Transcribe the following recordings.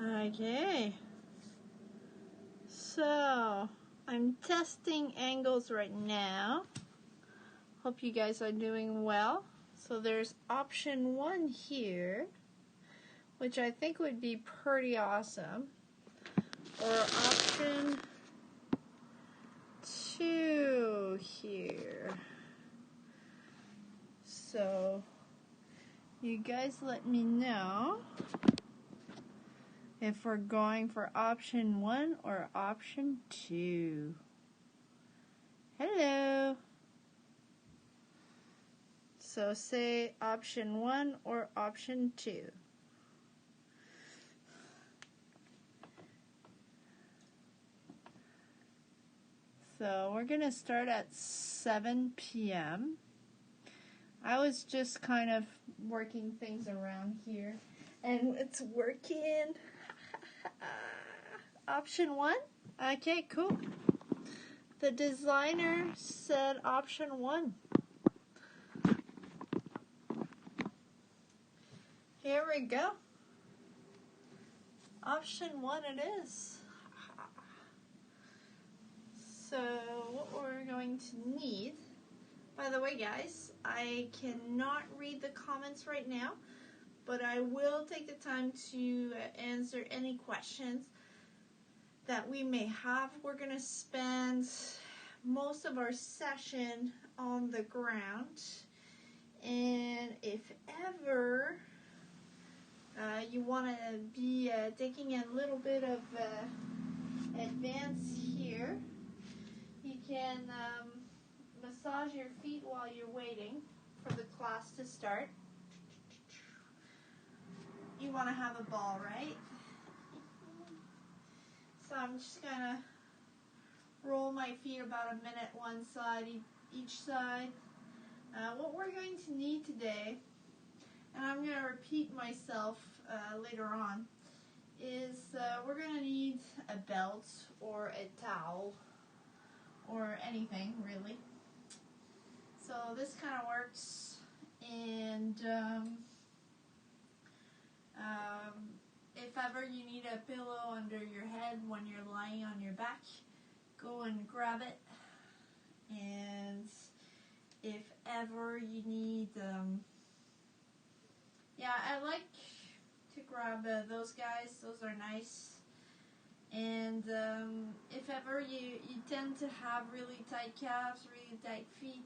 Okay, so I'm testing angles right now. Hope you guys are doing well. So there's option 1 here, which I think would be pretty awesome, or option 2 here. So you guys let me know if we're going for option 1 or option 2. Hello. So say option 1 or option 2. So we're going to start at 7 p.m. I was just kind of working things around here, and it's working. Option 1? Okay, cool. The designer said option 1. Here we go. Option 1 it is. So what we're going to need, by the way guys, I cannot read the comments right now, but I will take the time to answer any questions that we may have. We're going to spend most of our session on the ground, and if ever you want to be taking a little bit of advance here, you can massage your feet while you're waiting for the class to start. You want to have a ball, right? So I'm just going to roll my feet about a minute one side, each side. What we're going to need today, and I'm going to repeat myself later on, is we're going to need a belt or a towel or anything really. So this kind of works, and if ever you need a pillow under your head when you're lying on your back, go and grab it. And if ever you need, I like to grab those guys. Those are nice. And if ever you tend to have really tight calves, really tight feet,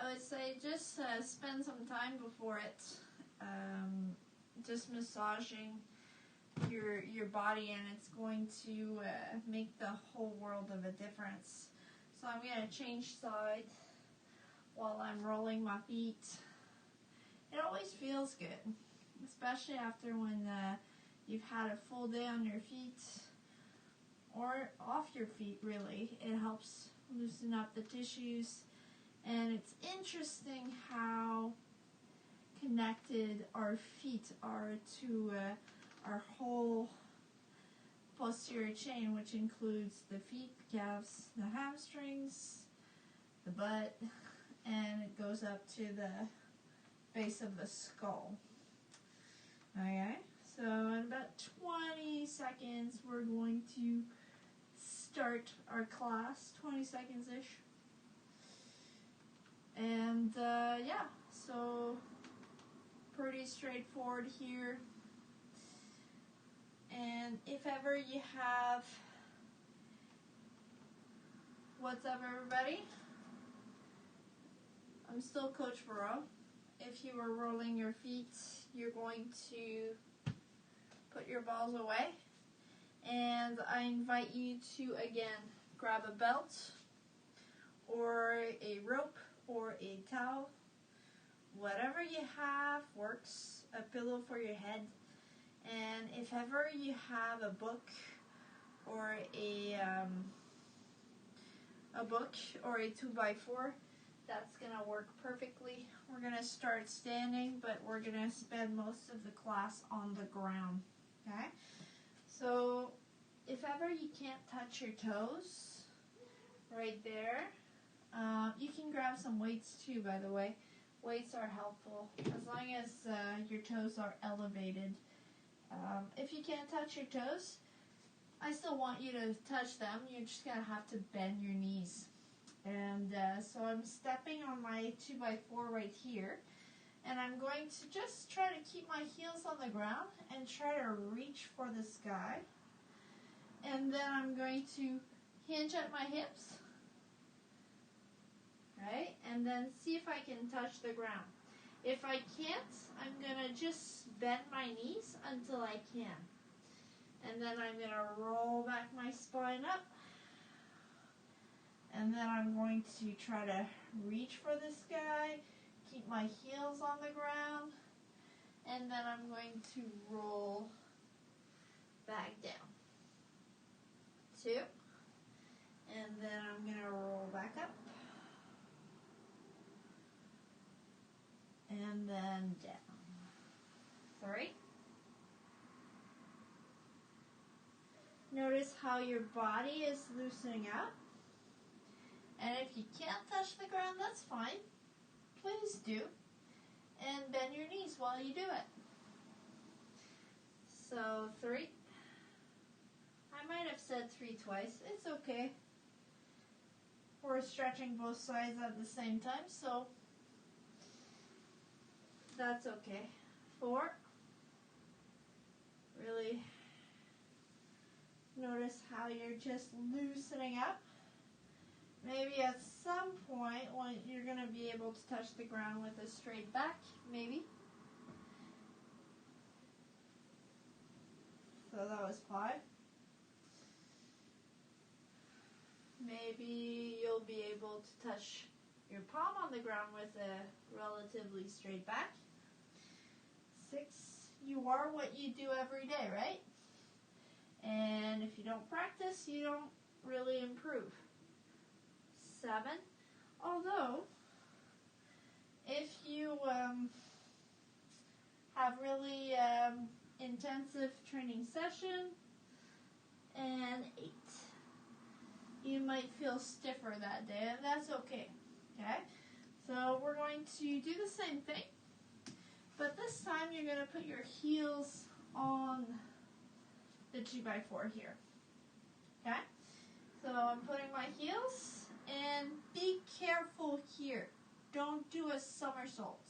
I would say just spend some time before it, just massaging your body, and it's going to make the whole world of a difference. So I'm going to change sides while I'm rolling my feet. It always feels good, especially after when you've had a full day on your feet or off your feet, really. It helps loosen up the tissues, and it's interesting how connected our feet are to our whole posterior chain, which includes the feet, calves, the hamstrings, the butt, and it goes up to the base of the skull. Okay, so in about 20 seconds we're going to start our class, 20 seconds-ish. And so pretty straightforward here. And if ever you have, what's up everybody? I'm still Coach Burrow. If you are rolling your feet, you're going to put your balls away. And I invite you to, again, grab a belt or a rope or a towel. Whatever you have works. A pillow for your head. And if ever you have a book or a 2x4, that's going to work perfectly. We're going to start standing, but we're going to spend most of the class on the ground. Okay? So if ever you can't touch your toes, right there, you can grab some weights too, by the way. Weights are helpful as long as your toes are elevated If you can't touch your toes, I still want you to touch them. You're just going to have to bend your knees. And so I'm stepping on my 2x4 right here. And I'm going to just try to keep my heels on the ground and try to reach for the sky. And then I'm going to hinge at my hips. Right? And then see if I can touch the ground. If I can't, I'm going to just bend my knees until I can. And then I'm going to roll back my spine up. And then I'm going to try to reach for the sky, keep my heels on the ground, and then I'm going to roll back down. 2. And then I'm going to roll back up. And then down. 3. Notice how your body is loosening up. And if you can't touch the ground, that's fine. Please do. And bend your knees while you do it. So 3. I might have said 3 twice. It's okay. We're stretching both sides at the same time, so that's okay. 4. Really notice how you're just loosening up. Maybe at some point when you're going to be able to touch the ground with a straight back, maybe. So that was 5. Maybe you'll be able to touch your palm on the ground with a relatively straight back. 6. You are what you do every day, right? And if you don't practice, you don't really improve. 7. Although, if you have really intensive training session, and 8. You might feel stiffer that day, and that's okay. Okay? So we're going to do the same thing, but this time you're going to put your heels on the 2x4 here. Okay? So I'm putting my heels, and be careful here. Don't do a somersault.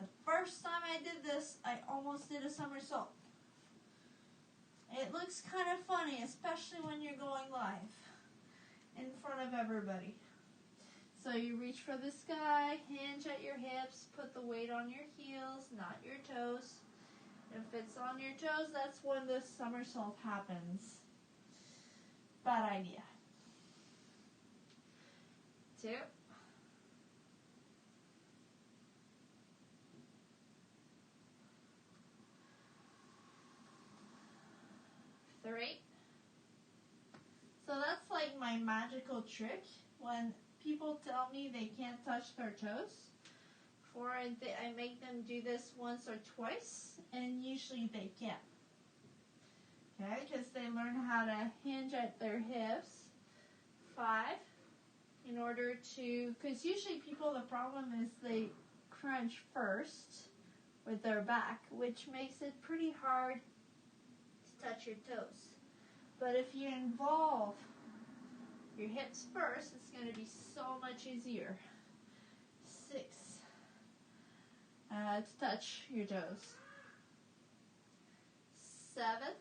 The first time I did this, I almost did a somersault. It looks kind of funny, especially when you're going live in front of everybody. So you reach for the sky, hinge at your hips, put the weight on your heels, not your toes. If it's on your toes, that's when the somersault happens. Bad idea. 2. 3. So that's like my magical trick when people tell me they can't touch their toes. Or I make them do this once or twice, and usually they can. Okay, because they learn how to hinge at their hips. 5. In order to, because usually people, the problem is they crunch first with their back, which makes it pretty hard to touch your toes. But if you involve your hips first, it's going to be so much easier. 6. To touch your toes. 7.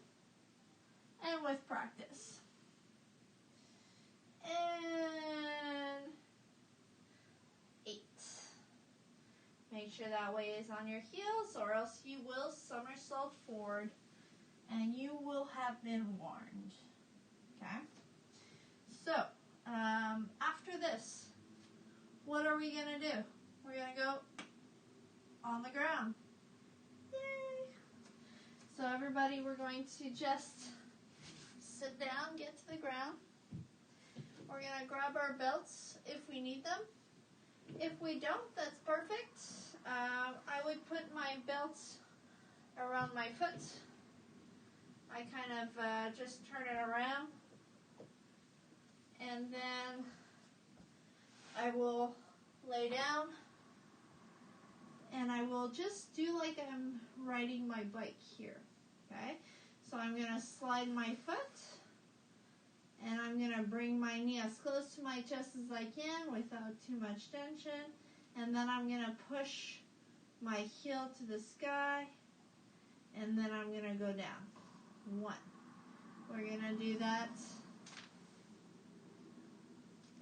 And with practice. And 8. Make sure that weight is on your heels, or else you will somersault forward and you will have been warned. Okay? So, after this, what are we going to do? We're going to go on the ground. Yay! So everybody, we're going to just sit down, get to the ground. We're going to grab our belts if we need them. If we don't, that's perfect. I would put my belt around my foot. I kind of just turn it around. And then I will lay down And I will just do like I'm riding my bike here, okay? So I'm going to slide my foot, and I'm going to bring my knee as close to my chest as I can without too much tension. And then I'm going to push my heel to the sky, and then I'm going to go down. 1. We're going to do that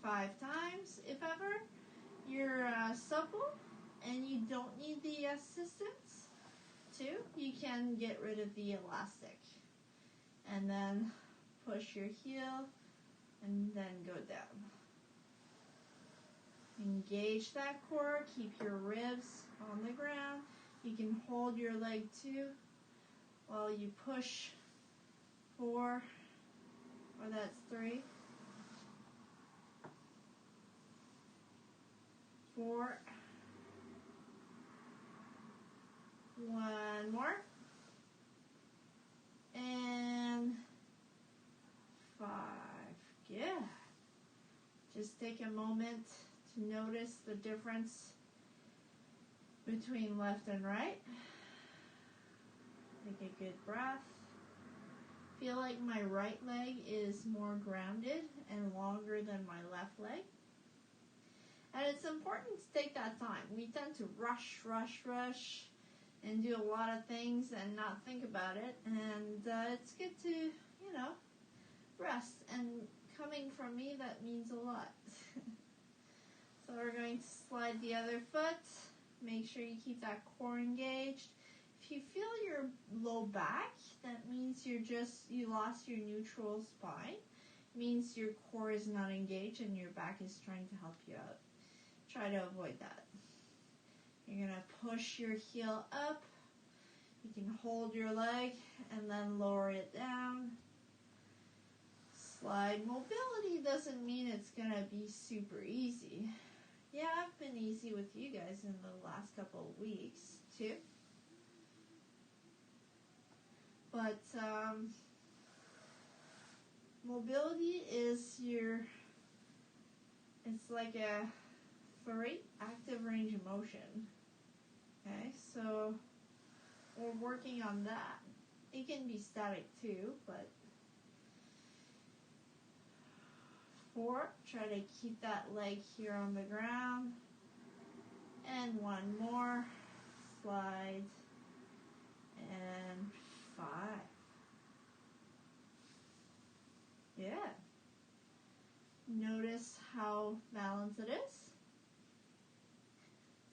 5 times. If ever you're supple and you don't need the assistance, 2, you can get rid of the elastic. And then push your heel and then go down. Engage that core, keep your ribs on the ground. You can hold your leg too while you push 4, or that's 3, 4, 1 more, and 5. Good. Just take a moment to notice the difference between left and right. Take a good breath. Feel like my right leg is more grounded and longer than my left leg. And it's important to take that time. We tend to rush, and do a lot of things and not think about it. And it's good to, rest. And coming from me, that means a lot. So we're going to slide the other foot. Make sure you keep that core engaged. If you feel your low back, that means you lost your neutral spine. It means your core is not engaged and your back is trying to help you out. Try to avoid that. You're going to push your heel up. You can hold your leg and then lower it down. Slide mobility doesn't mean it's going to be super easy. Yeah, I've been easy with you guys in the last couple of weeks too. But mobility is it's like a 3 active range of motion. Okay, so we're working on that. It can be static too, but 4, try to keep that leg here on the ground. And 1 more, slide, and 5. Yeah. Notice how balanced it is.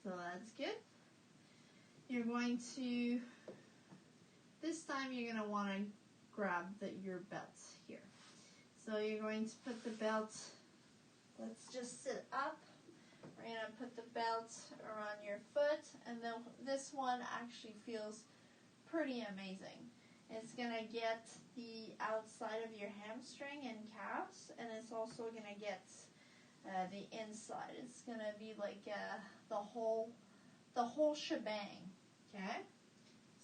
So that's good. You're going to, this time you're going to want to grab your belt here. So you're going to put the belt, let's just sit up. We're going to put the belt around your foot, and then this one actually feels pretty amazing. It's going to get the outside of your hamstring and calves, and it's also going to get the inside. It's going to be like the whole shebang, okay?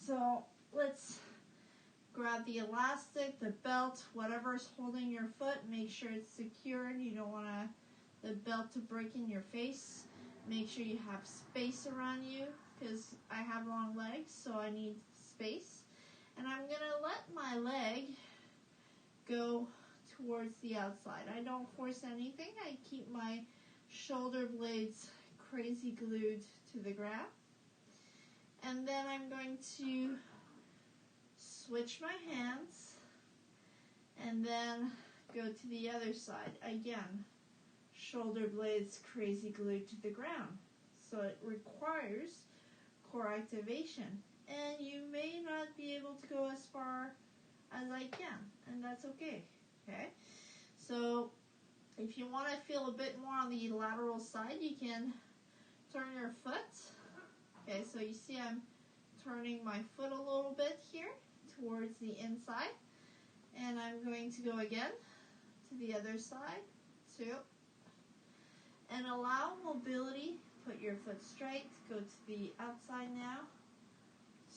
So let's grab the elastic, the belt, whatever's holding your foot. Make sure it's secured. You don't want the belt to break in your face. Make sure you have space around you, because I have long legs, so I need space. And I'm going to let my leg go towards the outside. I don't force anything. I keep my shoulder blades crazy glued to the ground. And then I'm going to switch my hands and then go to the other side. Again, shoulder blades crazy glued to the ground. So it requires core activation. And you may not be able to go as far as I can, and that's okay. Okay? So if you want to feel a bit more on the lateral side, you can turn your foot. Okay, so you see I'm turning my foot a little bit here towards the inside. And I'm going to go again to the other side. 2. And allow mobility. Put your foot straight. Go to the outside now.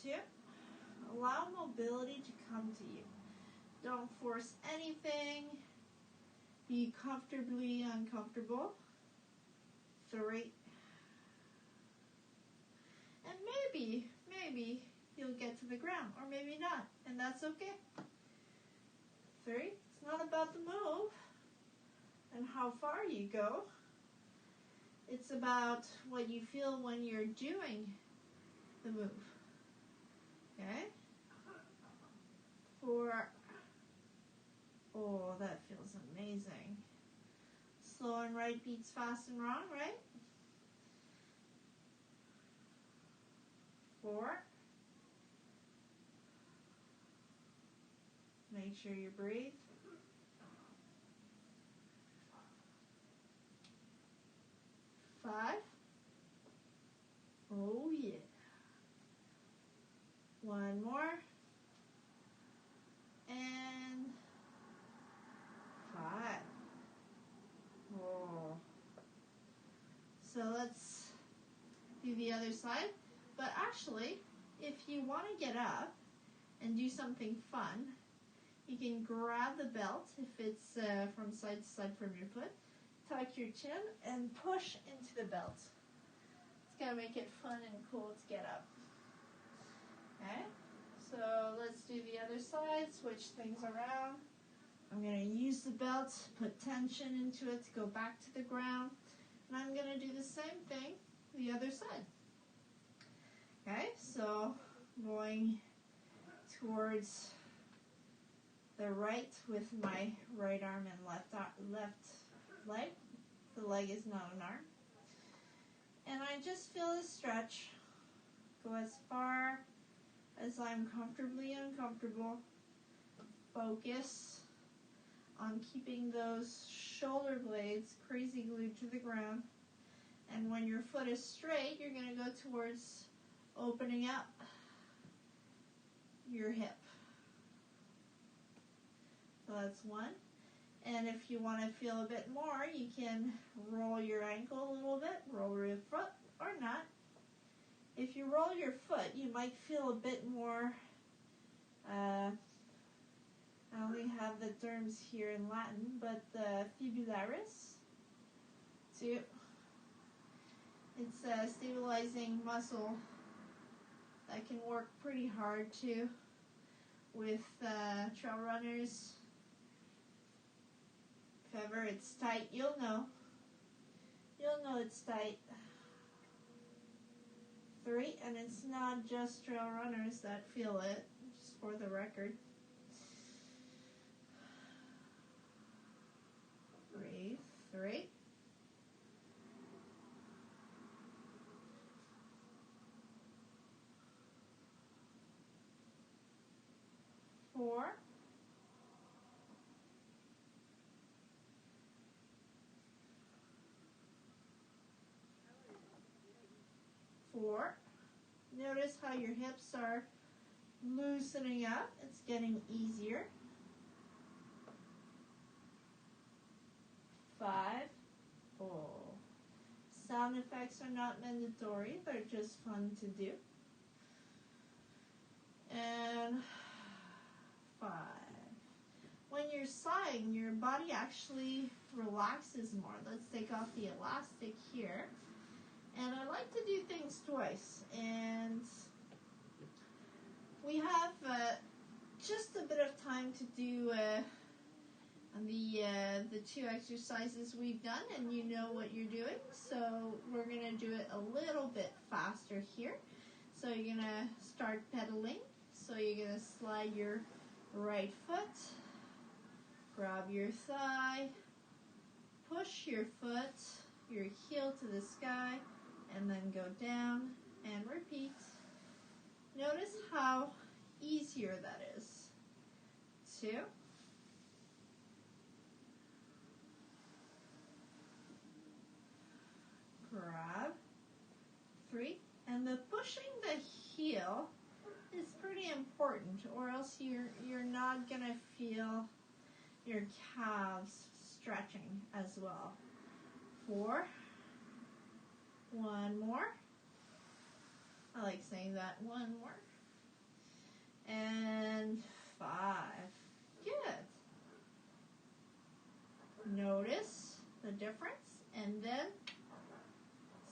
2. Allow mobility to come to you. Don't force anything. Be comfortably uncomfortable. 3. And maybe you'll get to the ground, or maybe not, and that's okay. 3, it's not about the move and how far you go. It's about what you feel when you're doing the move. Okay? 4. Oh, that feels amazing. Slow and right beats fast and wrong, right? 4. Make sure you breathe. 5. Oh yeah. 1 more. And 5. Oh. So let's do the other side. But actually, if you want to get up and do something fun, you can grab the belt if it's from side to side from your foot, tuck your chin, and push into the belt. It's going to make it fun and cool to get up. Okay, so let's do the other side, switch things around. I'm going to use the belt, put tension into it to go back to the ground, and I'm going to do the same thing the other side. Okay, so going towards the right with my right arm and left leg. The leg is not an arm. And I just feel a stretch. Go as far as I'm comfortably uncomfortable. Focus on keeping those shoulder blades crazy glued to the ground. And when your foot is straight, you're going to go towards opening up your hip. So that's 1. And if you want to feel a bit more, you can roll your ankle a little bit, roll your foot, or not. If you roll your foot, you might feel a bit more, I only have the terms here in Latin, but fibularis. 2. It's a stabilizing muscle that can work pretty hard too with trail runners. If ever it's tight, you'll know. You'll know it's tight. 3, and it's not just trail runners that feel it, just for the record. Breathe. 3. 4. 4. Notice how your hips are loosening up. It's getting easier. 5. Oh. Sound effects are not mandatory. They're just fun to do. And 5. When you're sighing, your body actually relaxes more. Let's take off the elastic here. And I like to do things twice. And we have just a bit of time to do the 2 exercises we've done, and you know what you're doing. So we're going to do it a little bit faster here. So you're going to start pedaling. So you're going to slide your right foot, grab your thigh, push your foot, your heel to the sky, and then go down and repeat. Notice how easier that is. 2. Grab. 3. And the pushing the heel is pretty important, or else you're not going to feel your calves stretching as well. 4. 1 more. I like saying that. 1 more. And 5. Good. Notice the difference, and then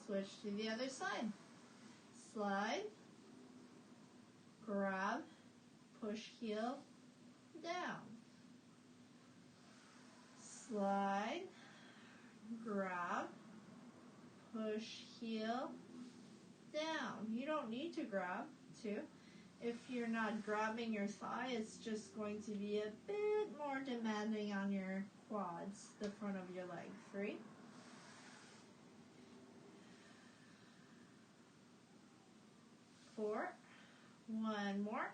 switch to the other side. slide, grab, push heel, down. Slide, grab, push heel, down. You don't need to grab too. If you're not grabbing your thigh, it's just going to be a bit more demanding on your quads, the front of your leg. 3, 4, one more.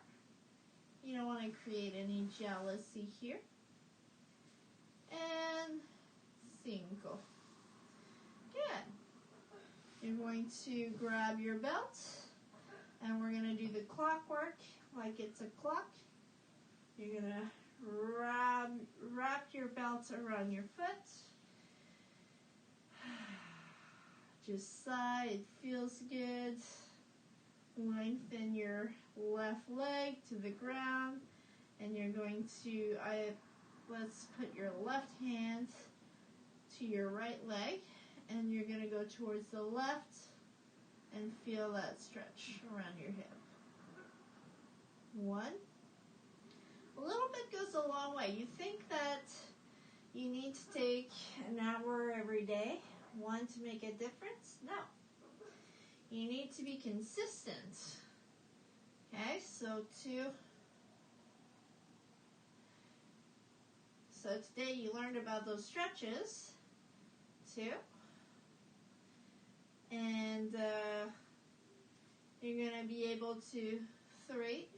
You don't want to create any jealousy here. And 5. Good. You're going to grab your belt, and we're going to do the clockwork like it's a clock. You're going to wrap your belt around your foot. Just sigh, it feels good. Lengthen your left leg to the ground, and you're going to, let's put your left hand to your right leg, and you're going to go towards the left and feel that stretch around your hip. 1. A little bit goes a long way. You think that you need to take an hour every day, 1 to make a difference? No. You need to be consistent. Okay, so 2. So today you learned about those stretches. 2. And you're going to be able to 3.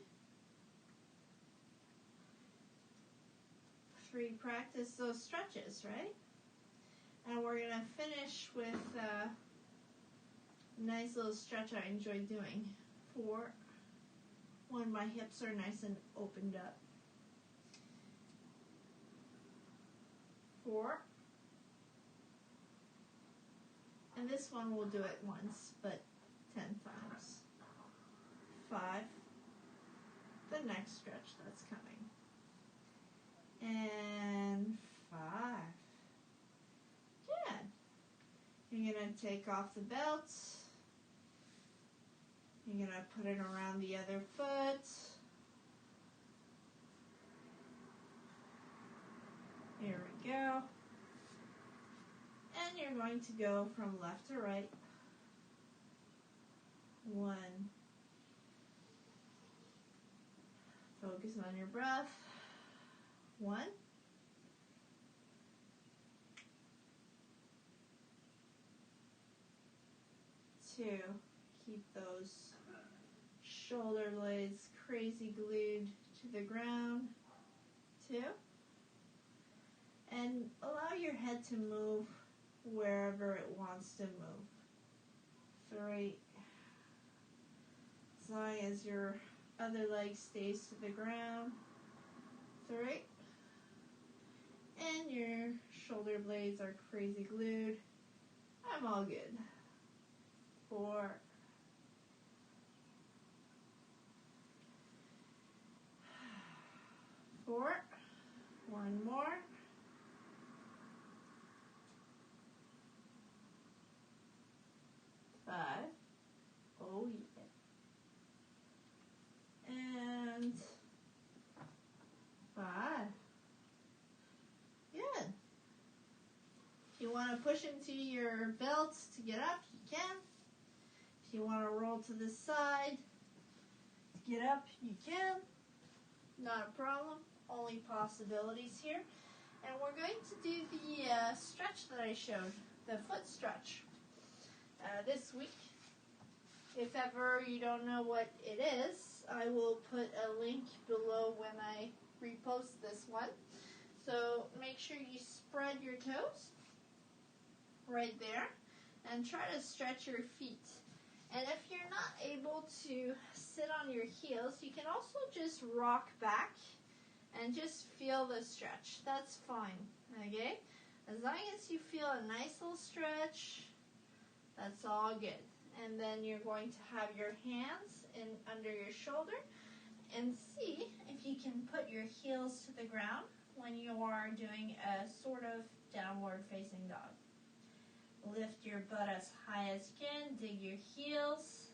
3, practice those stretches, right? And we're going to finish with a nice little stretch I enjoy doing. 4, when my hips are nice and opened up. 4. And this one we'll do it once, but 10 times. 5. The next stretch that's coming. And 5. Good. You're going to take off the belt. You're going to put it around the other foot. Here we go. And you're going to go from left to right. 1. Focus on your breath. 1. 2. Keep those shoulder blades crazy glued to the ground. 2. And allow your head to move wherever it wants to move. 3. As long as your other leg stays to the ground. 3. And your shoulder blades are crazy glued. I'm all good. 4. 4. 1 more. 5. Oh yeah. And 5. Good. If you want to push into your belt to get up, you can. If you want to roll to the side to get up, you can. Not a problem. Only possibilities here. And we're going to do the stretch that I showed, the foot stretch, this week. If ever you don't know what it is, I will put a link below when I repost this one. So make sure you spread your toes right there and try to stretch your feet. And if you're not able to sit on your heels, you can also just rock back and just feel the stretch. That's fine, okay? As long as you feel a nice little stretch, that's all good. And then you're going to have your hands under your shoulder and see if you can put your heels to the ground when you are doing a sort of downward facing dog. Lift your butt as high as you can, dig your heels,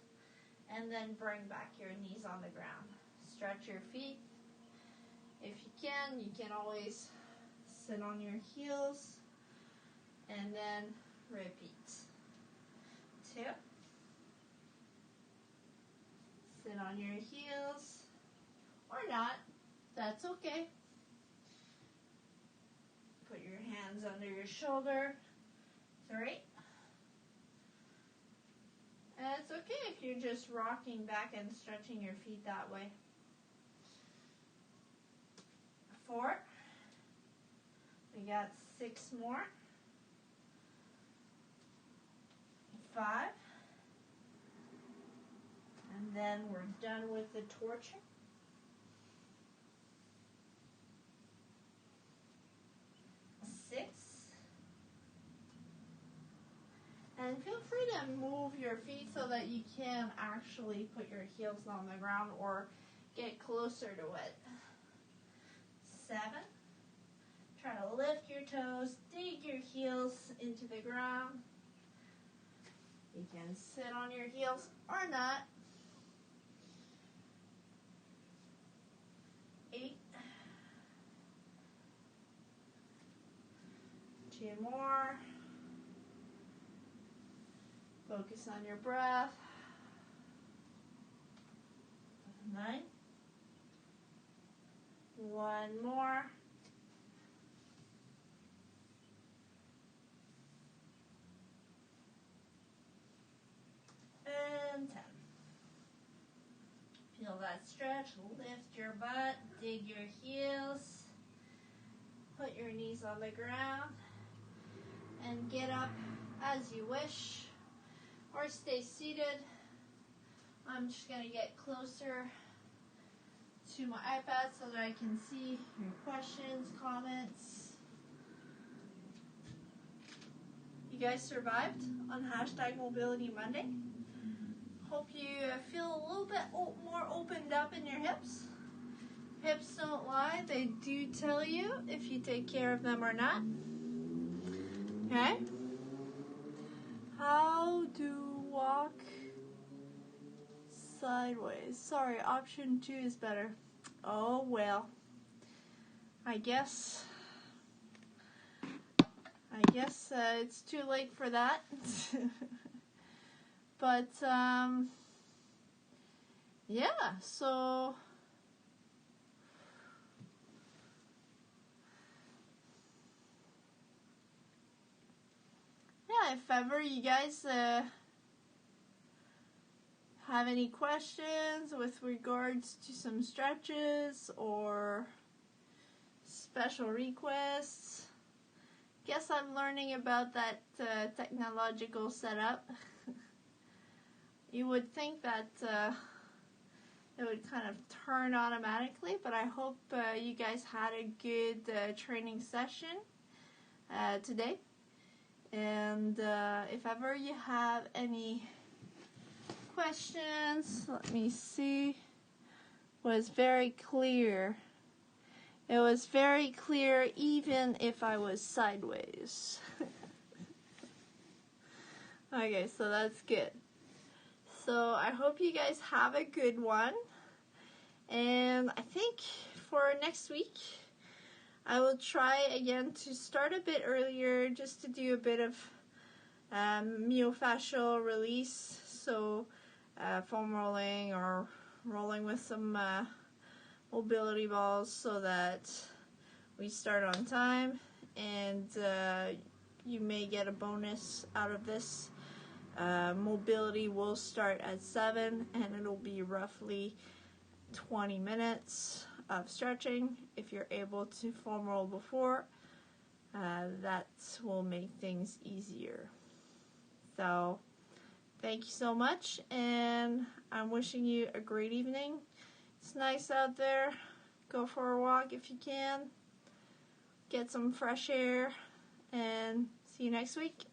and then bring back your knees on the ground. Stretch your feet. If you can always sit on your heels and then repeat. 2. Sit on your heels or not. That's okay. Put your hands under your shoulder. 3. And it's okay if you're just rocking back and stretching your feet that way. 4. We got 6 more. 5. And then we're done with the torture. 6. And feel free to move your feet so that you can actually put your heels on the ground or get closer to it. 7. Try to lift your toes, dig your heels into the ground. You can sit on your heels or not. 8. 2 more. Focus on your breath. 9. 1 more. And 10. Feel that stretch. Lift your butt. Dig your heels. Put your knees on the ground. And get up as you wish. Or stay seated. I'm just going to get closer to my iPad so that I can see your questions, comments. You guys survived on #Mobility Monday. Hope you feel a little bit more opened up in your hips. Hips don't lie. They do tell you if you take care of them or not. Okay? How to walk sideways. Sorry, option 2 is better. Oh well. I guess it's too late for that. But yeah, so yeah, if ever you guys have any questions with regards to some stretches or special requests, guess I'm learning about that technological setup. You would think that it would kind of turn automatically, but I hope you guys had a good training session today. And if ever you have any questions, let me see. Was very clear. It was very clear even if I was sideways. Okay, so that's good. So I hope you guys have a good one. And I think for next week, I will try again to start a bit earlier just to do a bit of myofascial release. So foam rolling or rolling with some mobility balls so that we start on time. And you may get a bonus out of this. Mobility will start at 7 and it'll be roughly 20 minutes of stretching. If you're able to foam roll before, that will make things easier. So thank you so much, and I'm wishing you a great evening. It's nice out there. Go for a walk if you can. Get some fresh air, and see you next week.